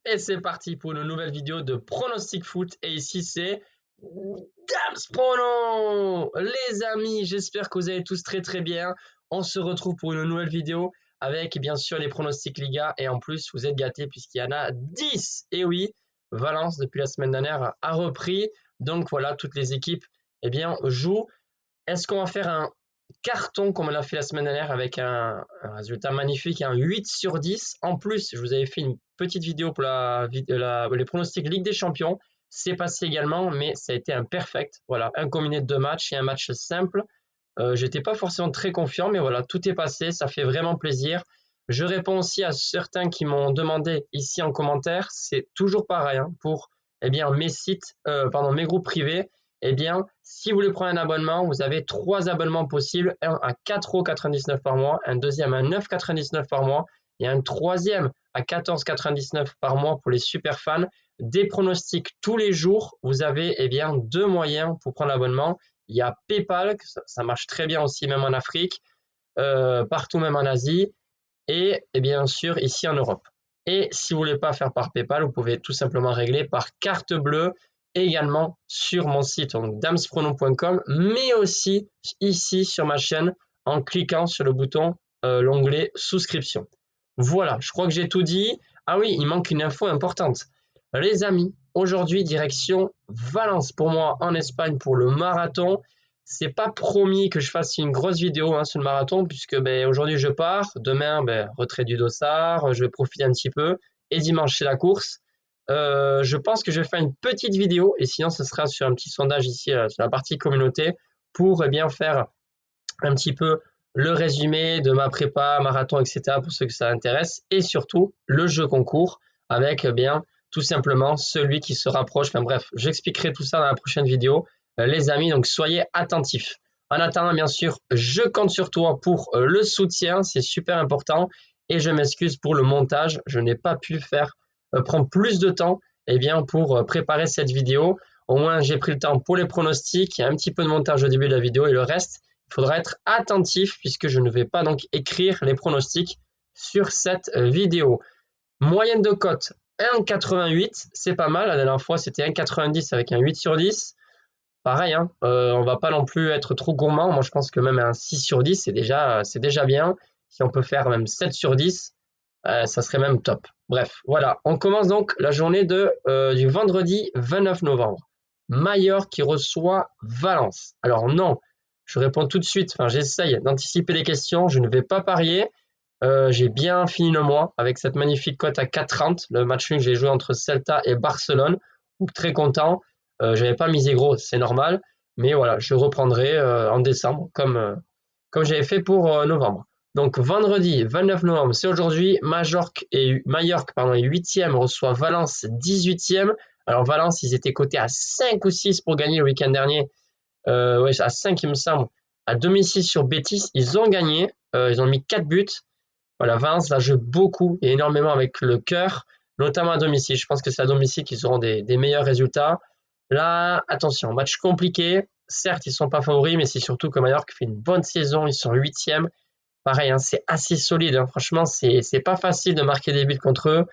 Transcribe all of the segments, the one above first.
Et c'est parti pour une nouvelle vidéo de pronostic foot. Et ici, c'est Dams Prono. Les amis, j'espère que vous allez tous très bien. On se retrouve pour une nouvelle vidéo avec bien sûr les pronostics Liga. Et en plus, vous êtes gâtés puisqu'il y en a 10. Et oui, Valence, depuis la semaine dernière, a repris. Donc voilà, toutes les équipes jouent. Est-ce qu'on va faire un carton comme on l'a fait la semaine dernière avec un résultat magnifique, un 8 sur 10. En plus, je vous avais fait une petite vidéo pour les pronostics Ligue des Champions. C'est passé également, mais ça a été un perfect. Voilà, un combiné de 2 matchs et un match simple. J'étais pas forcément très confiant, mais voilà, tout est passé. Ça fait vraiment plaisir. Je réponds aussi à certains qui m'ont demandé ici en commentaire. C'est toujours pareil pour mes sites, mes groupes privés. Si vous voulez prendre un abonnement, vous avez 3 abonnements possibles. Un à 4,99 € par mois, un deuxième à 9,99 € par mois et un troisième à 14,99 € par mois pour les super fans. Des pronostics tous les jours. Vous avez 2 moyens pour prendre l'abonnement. Il y a PayPal, ça marche très bien aussi, même en Afrique, partout, même en Asie, et bien sûr ici en Europe. Et si vous ne voulez pas faire par PayPal, vous pouvez tout simplement régler par carte bleue, également sur mon site, donc damsprono.com, mais aussi ici sur ma chaîne en cliquant sur le bouton, l'onglet souscription. Voilà, je crois que j'ai tout dit. Ah oui, il manque une info importante. Les amis, aujourd'hui, direction Valence pour moi en Espagne pour le marathon. C'est pas promis que je fasse une grosse vidéo sur le marathon puisque aujourd'hui je pars. Demain, retrait du dossard, je vais profiter un petit peu. Et dimanche, c'est la course. Je pense que je vais faire une petite vidéo et sinon ce sera sur un petit sondage ici sur la partie communauté pour faire un petit peu le résumé de ma prépa, marathon, etc. pour ceux que ça intéresse et surtout le jeu concours avec tout simplement celui qui se rapproche. Enfin bref, j'expliquerai tout ça dans la prochaine vidéo. Les amis, donc soyez attentifs. En attendant, bien sûr, je compte sur toi pour le soutien, c'est super important. Et je m'excuse pour le montage, je n'ai pas pu faire prendre plus de temps pour préparer cette vidéo. Au moins, j'ai pris le temps pour les pronostics, il y a un petit peu de montage au début de la vidéo et le reste, il faudra être attentif puisque je ne vais pas donc écrire les pronostics sur cette vidéo. Moyenne de cote 1,88, c'est pas mal. La dernière fois, c'était 1,90 avec un 8 sur 10. Pareil, on va pas non plus être trop gourmand. Moi, je pense que même un 6 sur 10, c'est déjà bien. Si on peut faire même 7 sur 10, ça serait même top. Bref, voilà. On commence donc la journée du vendredi 29 novembre. Mallorca qui reçoit Valence. Alors non, je réponds tout de suite. Enfin, j'essaye d'anticiper les questions. Je ne vais pas parier. J'ai bien fini le mois avec cette magnifique cote à 4,30. Le match nul que j'ai joué entre Celta et Barcelone. Donc très content. J'avais pas misé gros, c'est normal. Mais voilà, je reprendrai en décembre comme j'avais fait pour novembre. Donc vendredi 29 novembre, c'est aujourd'hui. Mallorca est 8e, reçoit Valence 18e. Alors Valence, ils étaient cotés à 5 ou 6 pour gagner le week-end dernier. À 5 il me semble. À domicile sur Betis, ils ont gagné. Ils ont mis 4 buts. Voilà, Valence là joue beaucoup et énormément avec le cœur, notamment à domicile. Je pense que c'est à domicile qu'ils auront des meilleurs résultats. Là, attention, match compliqué. Certes, ils ne sont pas favoris, mais c'est surtout que Mallorca fait une bonne saison. Ils sont 8e. Pareil, c'est assez solide. Franchement, c'est pas facile de marquer des buts contre eux.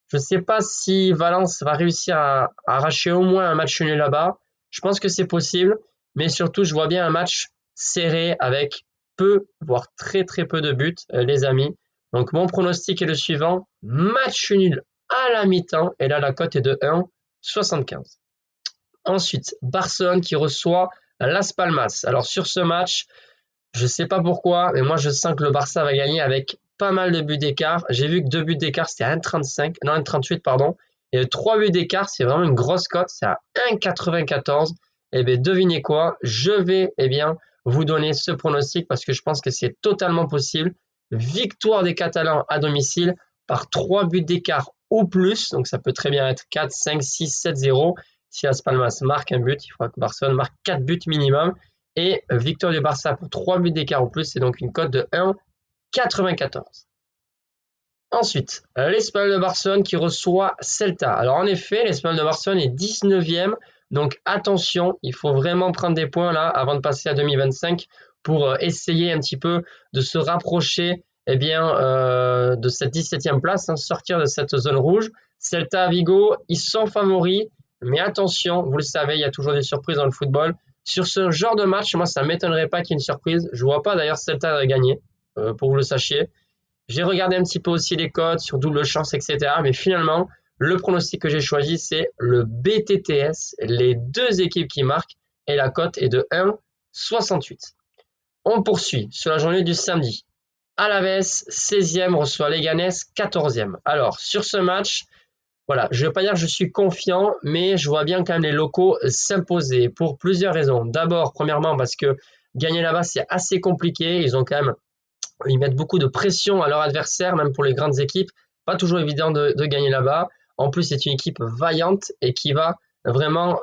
Je ne sais pas si Valence va réussir à arracher au moins un match nul là-bas. Je pense que c'est possible, mais surtout, je vois bien un match serré avec peu, voire très peu de buts, les amis. Donc, mon pronostic est le suivant. Match nul à la mi-temps. Et là, la cote est de 1,75. Ensuite, Barcelone qui reçoit Las Palmas. Alors, sur ce match, je ne sais pas pourquoi, mais moi, je sens que le Barça va gagner avec pas mal de buts d'écart. J'ai vu que 2 buts d'écart, c'était à 1,38, pardon. Et 3 buts d'écart, c'est vraiment une grosse cote. C'est à 1,94. Et bien, devinez quoi? Je vais, vous donner ce pronostic parce que je pense que c'est totalement possible. Victoire des Catalans à domicile par 3 buts d'écart ou plus. Donc, ça peut très bien être 4, 5, 6, 7, 0. Si Las Palmas marque un but, il faudra que Barcelone marque 4 buts minimum. Et victoire du Barça pour 3 buts d'écart ou plus, c'est donc une cote de 1,94. Ensuite, l'Espagnol de Barcelone qui reçoit Celta. Alors en effet, l'Espagnol de Barcelone est 19e. Donc attention, il faut vraiment prendre des points là avant de passer à 2025 pour essayer un petit peu de se rapprocher eh bien, de cette 17e place, hein, sortir de cette zone rouge. Celta Vigo, ils sont favoris, mais attention, vous le savez, il y a toujours des surprises dans le football. Sur ce genre de match, moi, ça ne m'étonnerait pas qu'il y ait une surprise. Je ne vois pas d'ailleurs Celta gagner, pour que vous le sachiez. J'ai regardé un petit peu aussi les codes sur double chance, etc. Mais finalement, le pronostic que j'ai choisi, c'est le BTTS, les deux équipes qui marquent, et la cote est de 1,68. On poursuit sur la journée du samedi. Alaves, 16e, reçoit Leganés, 14e. Alors, sur ce match, voilà, je ne vais pas dire que je suis confiant, mais je vois bien quand même les locaux s'imposer pour plusieurs raisons. D'abord, premièrement, parce que gagner là-bas, c'est assez compliqué. Ils mettent beaucoup de pression à leur adversaire, même pour les grandes équipes. Pas toujours évident de gagner là-bas. En plus, c'est une équipe vaillante et qui va vraiment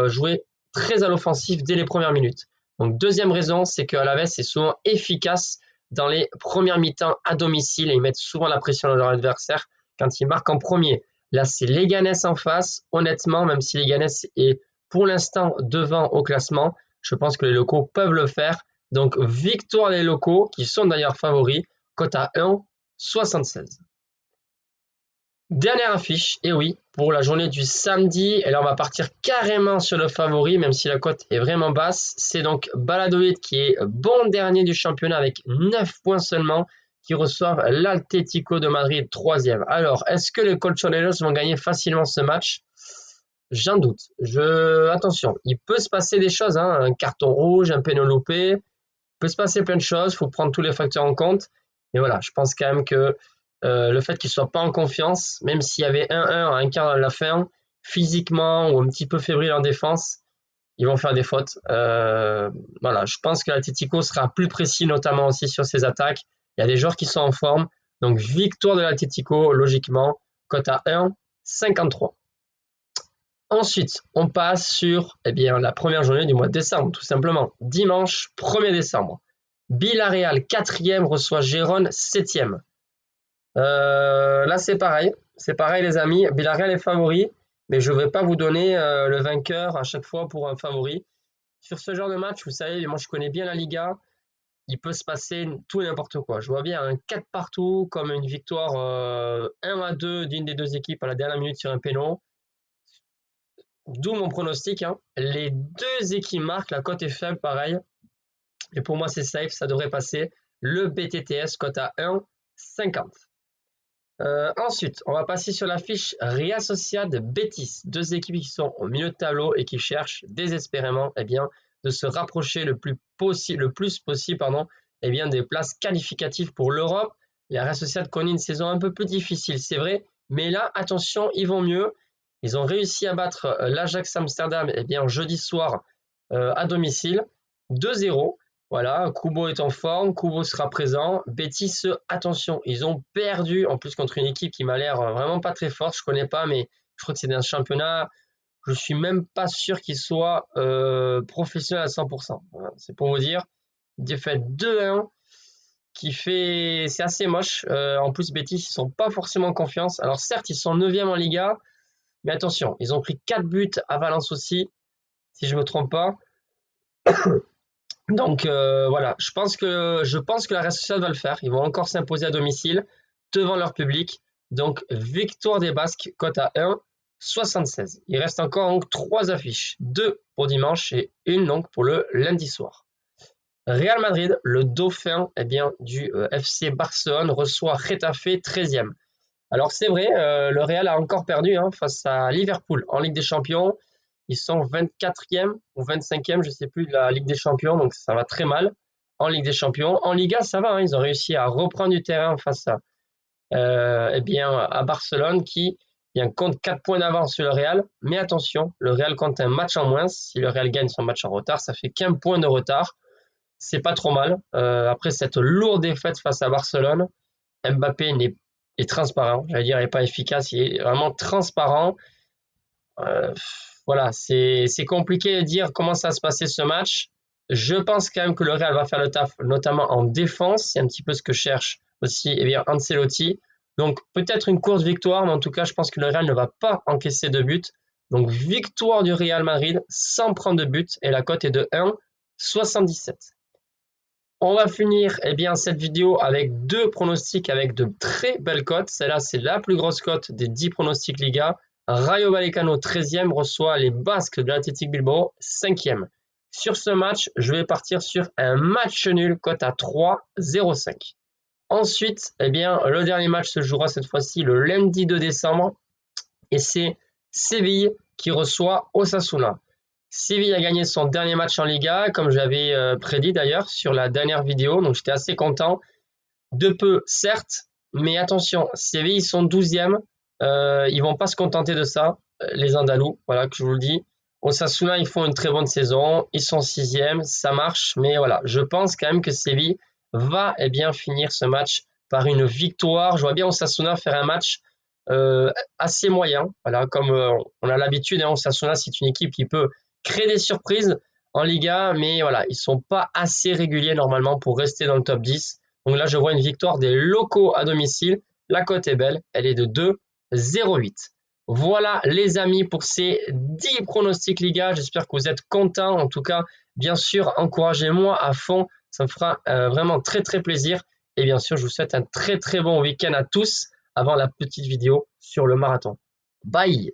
jouer très à l'offensif dès les premières minutes. Donc, deuxième raison, c'est que Alaves est souvent efficace dans les premières mi-temps à domicile et ils mettent souvent la pression à leur adversaire quand ils marquent en premier. Là, c'est Leganés en face. Honnêtement, même si Leganés est pour l'instant devant au classement, je pense que les locaux peuvent le faire. Donc, victoire des locaux, qui sont d'ailleurs favoris, cote à 1,76. Dernière affiche, et oui, pour la journée du samedi, et là on va partir carrément sur le favori, même si la cote est vraiment basse. C'est donc Valladolid qui est bon dernier du championnat avec 9 points seulement, qui reçoivent l'Atlético de Madrid 3e. Alors, est-ce que les Colchoneros vont gagner facilement ce match? J'en doute. Attention, il peut se passer des choses, hein, un carton rouge, un péno loupé, peut se passer plein de choses, il faut prendre tous les facteurs en compte. Mais voilà, je pense quand même que le fait qu'ils ne soient pas en confiance, même s'il y avait 1-1 à un quart de la fin, physiquement ou un petit peu fébrile en défense, ils vont faire des fautes. Voilà, je pense que l'Atlético sera plus précis, notamment aussi sur ses attaques. Il y a des joueurs qui sont en forme. Donc, victoire de l'Atlético, logiquement, cote à 1,53. Ensuite, on passe sur la première journée du mois de décembre, tout simplement. Dimanche 1er décembre. Villarreal 4e reçoit Gérone 7e. Là, c'est pareil. C'est pareil, les amis. Villarreal est favori, mais je ne vais pas vous donner le vainqueur à chaque fois pour un favori. Sur ce genre de match, vous savez, moi je connais bien la Liga. Il peut se passer tout et n'importe quoi. Je vois bien un 4 partout, comme une victoire 1-2 d'une des deux équipes à la dernière minute sur un péno. D'où mon pronostic, hein. Les deux équipes marquent, la cote est faible, pareil. Et pour moi, c'est safe, ça devrait passer. Le BTTS, cote à 1,50. Ensuite, on va passer sur la fiche Real Sociedad Betis. Deux équipes qui sont au milieu de tableau et qui cherchent désespérément de se rapprocher le plus possible des places qualificatives pour l'Europe. La Real Sociedad connaît une saison un peu plus difficile, c'est vrai. Mais là, attention, ils vont mieux. Ils ont réussi à battre l'Ajax Amsterdam jeudi soir à domicile, 2-0. Voilà, Kubo est en forme, Kubo sera présent. Betis, attention, ils ont perdu en plus contre une équipe qui m'a l'air vraiment pas très forte. Je connais pas, mais je crois que c'est un championnat. Je suis même pas sûr qu'il soit professionnel à 100%. Voilà, c'est pour vous dire. Défaite 2-1 c'est assez moche. En plus, Betis, ils sont pas forcément en confiance. Alors certes, ils sont 9e en Liga. Mais attention, ils ont pris 4 buts à Valence aussi, si je ne me trompe pas. Donc voilà, je pense que la Real Sociedad va le faire. Ils vont encore s'imposer à domicile devant leur public. Donc victoire des Basques, cote à 1,76. Il reste encore donc 3 affiches, 2 pour dimanche et une donc pour le lundi soir. Real Madrid, le dauphin du FC Barcelone, reçoit Getafe 13e. Alors c'est vrai, le Real a encore perdu face à Liverpool en Ligue des Champions. Ils sont 24e ou 25e, je ne sais plus, de la Ligue des Champions, donc ça va très mal en Ligue des Champions. En Liga, ça va, ils ont réussi à reprendre du terrain face à Barcelone qui compte 4 points d'avance sur le Real. Mais attention, le Real compte un match en moins. Si le Real gagne son match en retard, ça fait qu'1 point de retard. C'est pas trop mal. Après cette lourde défaite face à Barcelone, Mbappé est transparent, j'allais dire, il n'est pas efficace, il est vraiment transparent. Voilà, c'est compliqué de dire comment ça va se passer ce match. Je pense quand même que le Real va faire le taf, notamment en défense. C'est un petit peu ce que cherche aussi Ancelotti. Donc peut-être une courte victoire, mais en tout cas, je pense que le Real ne va pas encaisser de but. Donc victoire du Real Madrid sans prendre de but et la cote est de 1,77. On va finir cette vidéo avec deux pronostics avec de très belles cotes. Celle-là, c'est la plus grosse cote des 10 pronostics Liga. Rayo Vallecano 13e reçoit les Basques de l'Athletic Bilbao 5e. Sur ce match, je vais partir sur un match nul, cote à 3,05. Ensuite, le dernier match se jouera cette fois-ci le lundi 2 décembre et c'est Séville qui reçoit Osasuna. Séville a gagné son dernier match en Liga, comme j'avais prédit d'ailleurs sur la dernière vidéo, donc j'étais assez content. De peu, certes, mais attention, Séville, ils sont 12e, ils vont pas se contenter de ça, les Andalous, voilà que je vous le dis. Osasuna, ils font une très bonne saison, ils sont 6e, ça marche, mais voilà, je pense quand même que Séville va finir ce match par une victoire. Je vois bien Osasuna faire un match assez moyen, voilà, comme on a l'habitude, hein, Osasuna, c'est une équipe qui peut créer des surprises en Liga, mais voilà, ils sont pas assez réguliers normalement pour rester dans le top 10. Donc là, je vois une victoire des locaux à domicile. La cote est belle, elle est de 2,08. Voilà les amis pour ces 10 pronostics Liga. J'espère que vous êtes contents. En tout cas, bien sûr, encouragez-moi à fond. Ça me fera vraiment très très plaisir. Et bien sûr, je vous souhaite un très très bon week-end à tous avant la petite vidéo sur le marathon. Bye!